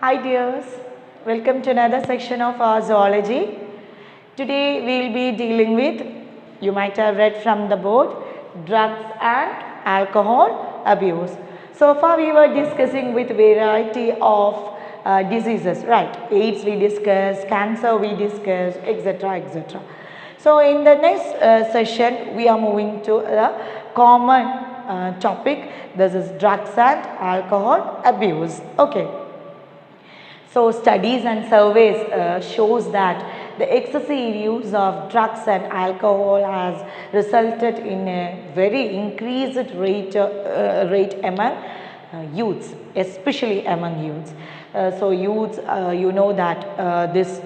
Hi dears, welcome to another section of our zoology. Today we will be dealing with, you might have read from the board, drugs and alcohol abuse. So far we were discussing with variety of diseases, right? AIDS we discussed, cancer we discussed, etc. etc. So in the next session we are moving to a common topic. This is drugs and alcohol abuse. Okay. So studies and surveys shows that the excessive use of drugs and alcohol has resulted in a very increased rate among youths, especially among youths. So youths, you know that this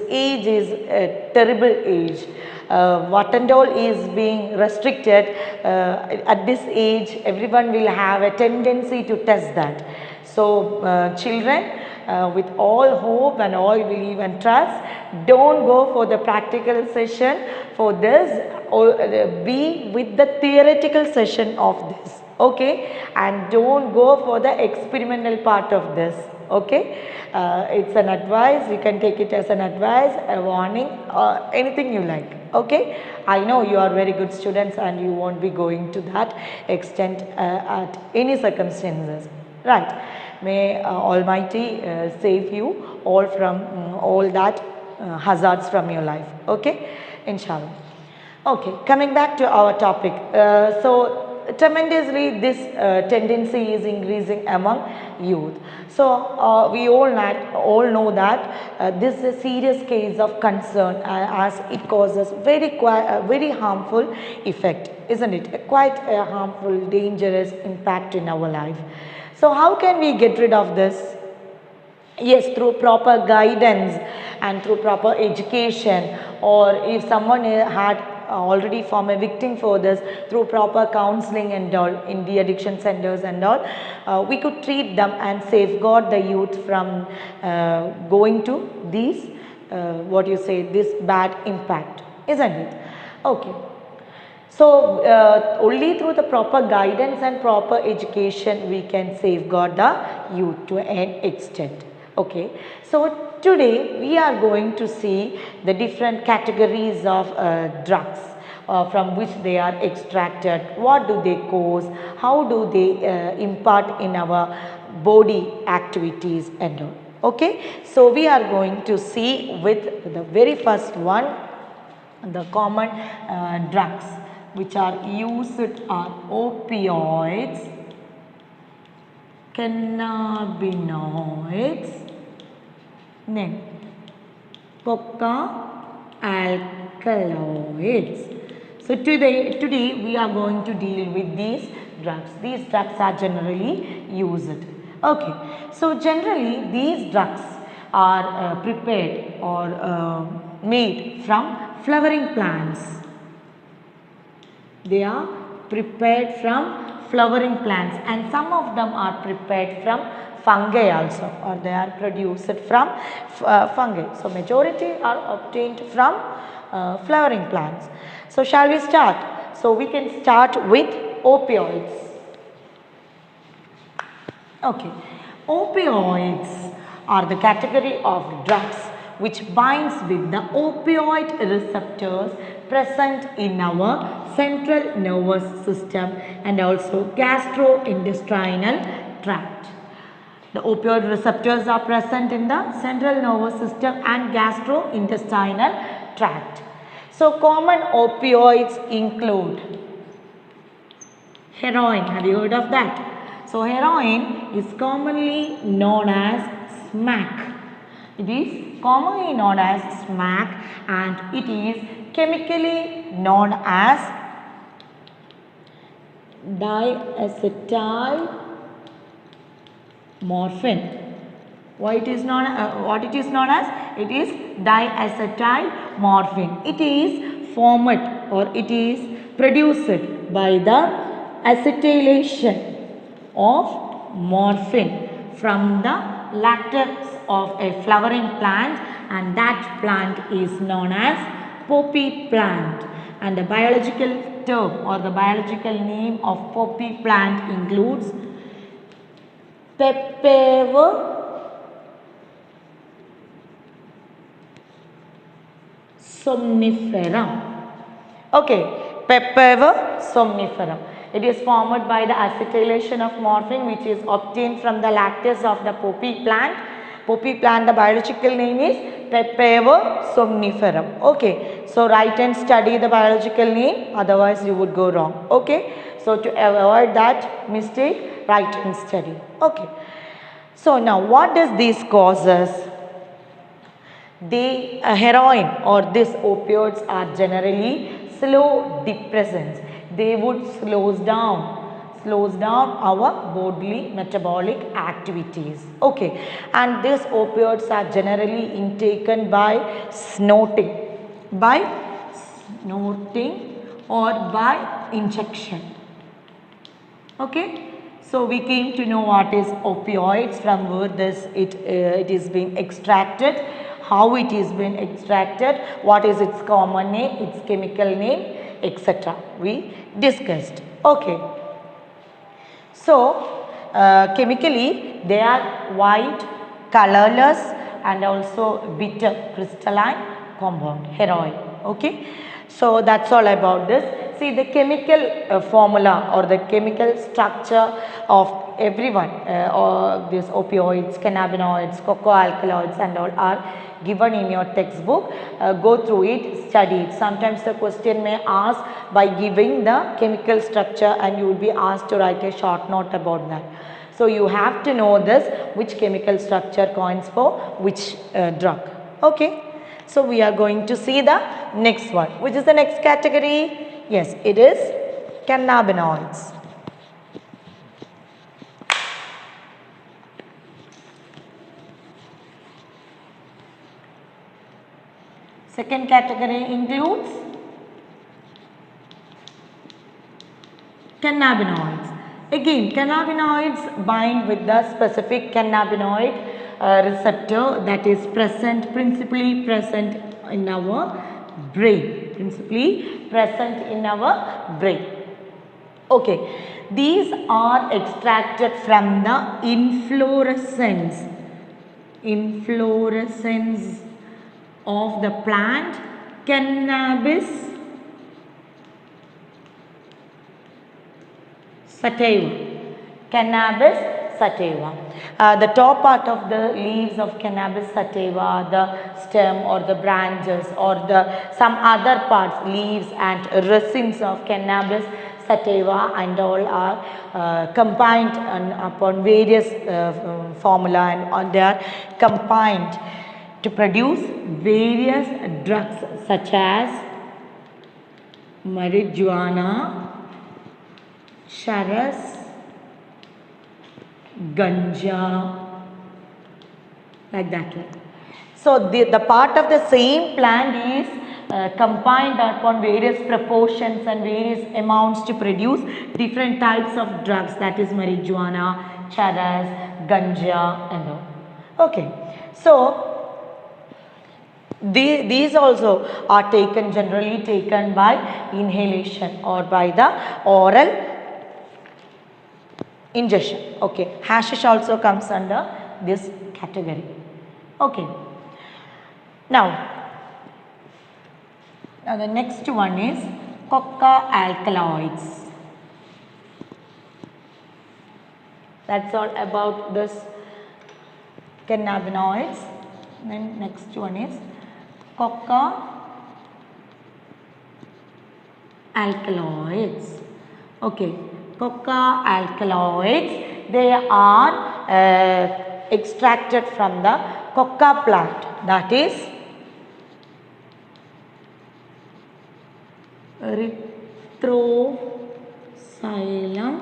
age is a terrible age. What and all is being restricted at this age, everyone will have a tendency to test that. So children, with all hope and all belief and trust, don't go for the practical session for this, or be with the theoretical session of this, okay, and don't go for the experimental part of this, okay. It's an advice, you can take it as an advice, a warning, anything you like, okay. I know you are very good students and you won't be going to that extent at any circumstances, right. May Almighty save you all from all that hazards from your life, okay, inshallah. Okay, coming back to our topic. So tremendously this tendency is increasing among youth. So we all know that this is a serious case of concern as it causes very harmful effect, isn't it? Quite a harmful, dangerous impact in our life. So how can we get rid of this? Yes, through proper guidance and through proper education, or if someone had already formed a victim for this, through proper counseling and all in the addiction centers and all, we could treat them and safeguard the youth from going to these, this bad impact, isn't it? Okay. So only through the proper guidance and proper education we can safeguard the youth to an extent. Okay. So today we are going to see the different categories of drugs from which they are extracted, what do they cause, how do they impart in our body activities and all. Okay. So we are going to see with the very first one, the common drugs which are used are opioids, cannabinoids, then coca alkaloids. So today we are going to deal with these drugs. These drugs are generally used. Okay. So generally these drugs are prepared or made from flowering plants. They are prepared from flowering plants, and some of them are prepared from fungi also, or they are produced from fungi. So majority are obtained from flowering plants. So shall we start? So we can start with opioids. Okay. Opioids are the category of drugs which binds with the opioid receptors present in our central nervous system and also gastrointestinal tract. The opioid receptors are present in the central nervous system and gastrointestinal tract. So common opioids include heroin. Have you heard of that? So heroin is commonly known as smack. It is commonly known as smack, and it is chemically known as diacetyl morphine. What it is known as? It is diacetyl morphine. It is formed or it is produced by the acetylation of morphine from the latex of a flowering plant, and that plant is known as poppy plant. And the biological term or the biological name of poppy plant includes Papaver somniferum. Okay, Papaver somniferum. It is formed by the acetylation of morphine which is obtained from the lactease of the poppy plant. Poppy plant, the biological name is Papaver somniferum. Okay, so write and study the biological name, otherwise you would go wrong. Okay, so to avoid that mistake, write and study. Okay, so now what does this causes? The heroin or these opioids are generally slow depressants. They would slows down our bodily metabolic activities. Okay, and these opioids are generally intaken by snorting or by injection. Okay, so we came to know what is opioids, from where it is being extracted, how it is being extracted, what is its common name, its chemical name, etc. We discussed. Okay, so chemically they are white, colorless and also bitter crystalline compound, heroin. Okay, so that's all about this. See, the chemical formula or the chemical structure of everyone or these opioids, cannabinoids, cocoa alkaloids and all are given in your textbook. Go through it, study it. Sometimes the question may ask by giving the chemical structure and you will be asked to write a short note about that. So you have to know this, which chemical structure coins for which drug. Okay, so we are going to see the next one. Which is the next category? Yes, it is cannabinoids. Second category includes cannabinoids. Again, cannabinoids bind with the specific cannabinoid receptor that is principally present in our brain. Okay, these are extracted from the inflorescence of the plant Cannabis sativa. The top part of the leaves of Cannabis sativa, the stem or the branches or some other parts, leaves and resins of Cannabis sativa and all are combined upon various formula and they are combined to produce various drugs such as marijuana, charas, ganja, like that. So the part of the same plant is combined upon various proportions and various amounts to produce different types of drugs, that is marijuana, charas, ganja and all. Okay, so these also are generally taken by inhalation or by the oral ingestion. Okay, hashish also comes under this category. Okay, now the next one is coca alkaloids. That's all about this cannabinoids. Then next one is coca alkaloids. Okay, coca alkaloids, they are extracted from the coca plant, that is Erythroxylum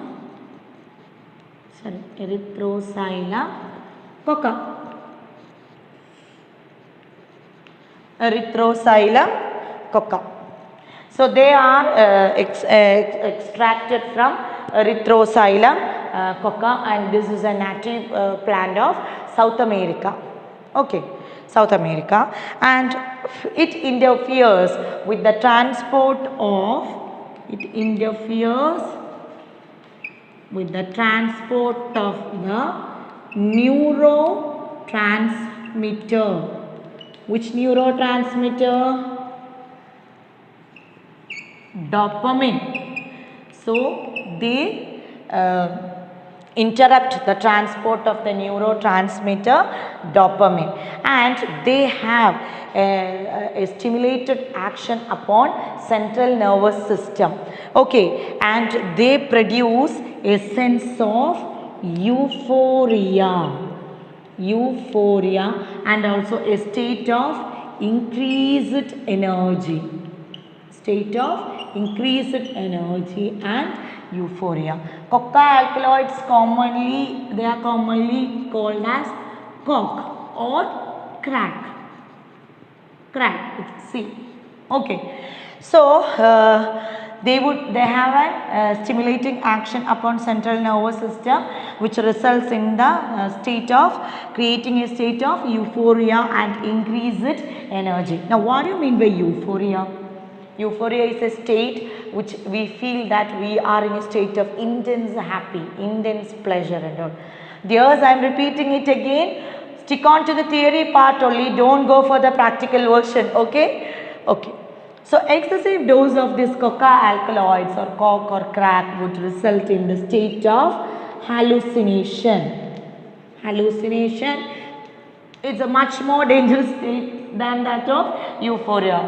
coca. Erythroxylum coca. So they are extracted from Erythroxylum coca, and this is a native plant of South America. Okay, South America, and it interferes with the transport of the neurotransmitter. Which neurotransmitter? dopamine. So they interrupt the transport of the neurotransmitter dopamine, and they have a stimulated action upon central nervous system. Okay, and they produce a sense of euphoria and also a state of increased energy and euphoria. Coca alkaloids they are commonly called as coke or crack. See, okay. So they have a stimulating action upon central nervous system, which results in the creating a state of euphoria and increased energy. Now, what do you mean by euphoria? Euphoria is a state which we feel that we are in a state of intense happy, intense pleasure and all. Dears, I am repeating it again. Stick on to the theory part only. Don't go for the practical version. Okay? Okay. So, excessive dose of this coca alkaloids or coke or crack would result in the state of hallucination. It's a much more dangerous state than that of euphoria.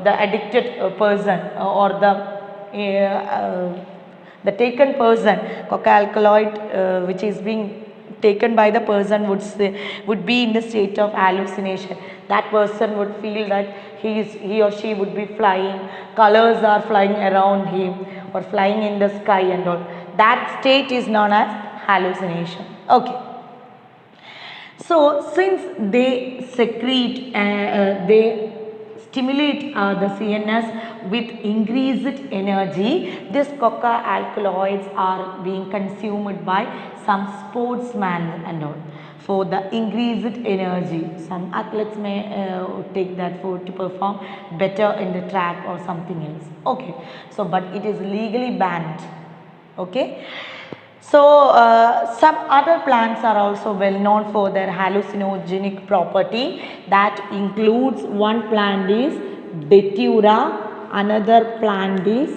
The addicted person or the taken person, coca alkaloid which is being taken by the person would be in the state of hallucination. That person would feel that he or she would be flying, colors are flying around him or flying in the sky and all. That state is known as hallucination. Okay. So, since they secrete, they stimulate the CNS with increased energy, these coca alkaloids are being consumed by some sportsmen and all for the increased energy. Some athletes may take that food to perform better in the track or something else. Okay, so but it is legally banned. Okay. So, some other plants are also well known for their hallucinogenic property. That includes, one plant is Datura, another plant is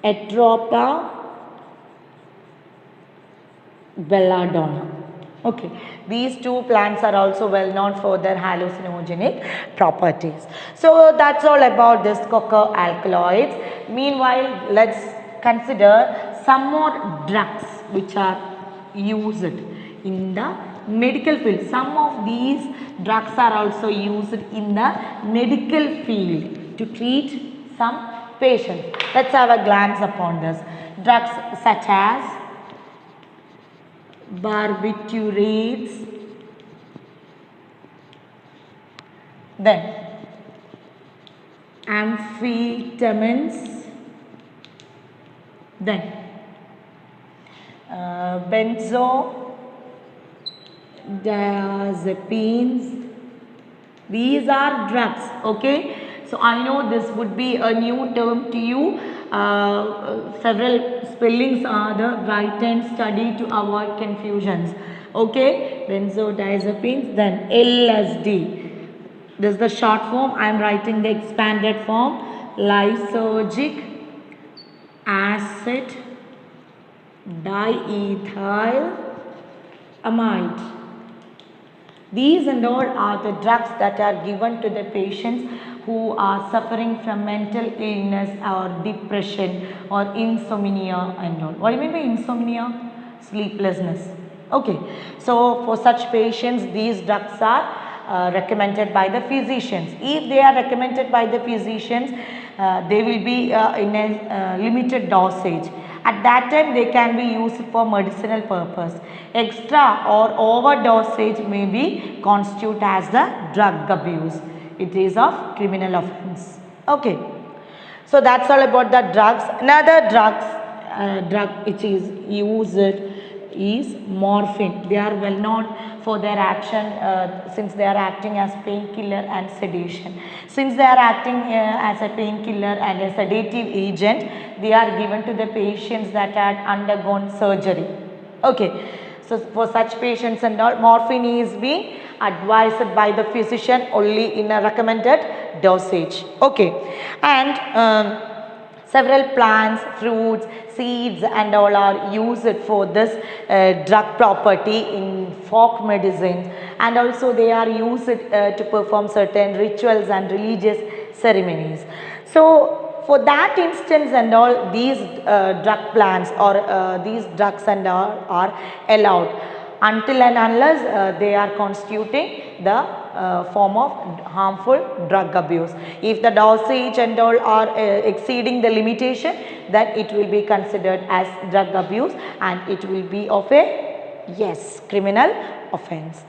Atropa belladonna. Okay, these two plants are also well known for their hallucinogenic properties. So, that's all about this coca alkaloids. Meanwhile, let's consider some more drugs which are used in the medical field. Some of these drugs are also used in the medical field to treat some patients. Let's have a glance upon this. Drugs such as barbiturates, then amphetamines, then benzodiazepines. These are drugs. Okay, so I know this would be a new term to you. Several spellings are the write and study to avoid confusions. Okay, benzodiazepines, then LSD. This is the short form. I am writing the expanded form. Lysergic acid diethyl amide. These and all are the drugs that are given to the patients who are suffering from mental illness or depression or insomnia and all. What do you mean by insomnia? Sleeplessness. Okay. So, for such patients, these drugs are recommended by the physicians. If they are recommended by the physicians, they will be in a limited dosage. At that time, they can be used for medicinal purpose. Extra or overdosage may be constitute as the drug abuse. It is of criminal offence. Okay. So, that's all about the drugs. Another drug which is used is morphine. They are well known for their action since they are acting as painkiller and sedation. Since they are acting as a painkiller and a sedative agent, they are given to the patients that had undergone surgery. Okay. So, for such patients and all, morphine is being advised by the physician only in a recommended dosage. Okay. And Several plants, fruits, seeds and all are used for this drug property in folk medicines, and also they are used to perform certain rituals and religious ceremonies. So for that instance and all, these drug plants or these drugs and all are allowed until and unless they are constituting the form of harmful drug abuse. If the dosage and all are exceeding the limitation, then it will be considered as drug abuse and it will be of a, yes, criminal offense.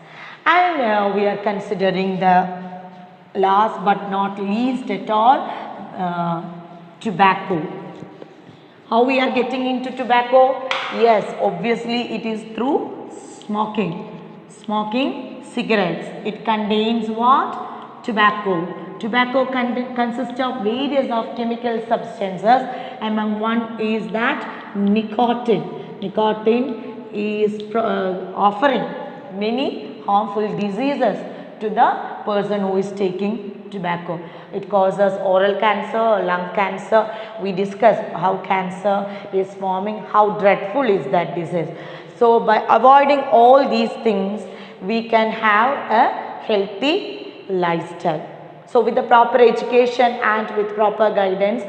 And we are considering the last but not least at all, tobacco. How we are getting into tobacco? Yes, obviously it is through smoking. Smoking cigarettes. It contains what? Tobacco. Tobacco consists of various of chemical substances. Among one is that nicotine. Nicotine is offering many harmful diseases to the person who is taking tobacco. It causes oral cancer, lung cancer. We discussed how cancer is forming, how dreadful is that disease. So by avoiding all these things, we can have a healthy lifestyle. So with the proper education and with proper guidance,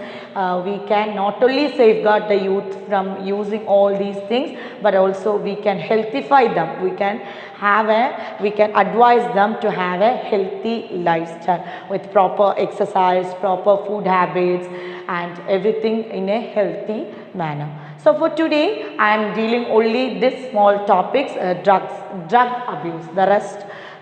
we can not only safeguard the youth from using all these things, but also we can healthify them. We can advise them to have a healthy lifestyle with proper exercise, proper food habits and everything in a healthy manner. So for today, I am dealing only this small topics, drug abuse.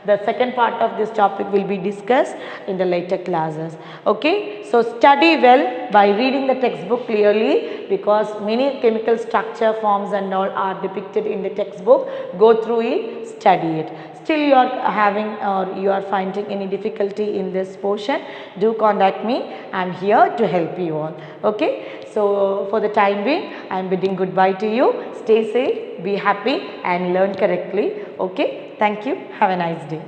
The second part of this topic will be discussed in the later classes. Okay, so study well by reading the textbook clearly, because many chemical structure forms and all are depicted in the textbook. Go through it, study it. Still you are having or you are finding any difficulty in this portion, do contact me. I am here to help you all. Okay, so for the time being, I am bidding goodbye to you. Stay safe, be happy and learn correctly. Okay, thank you. Have a nice day.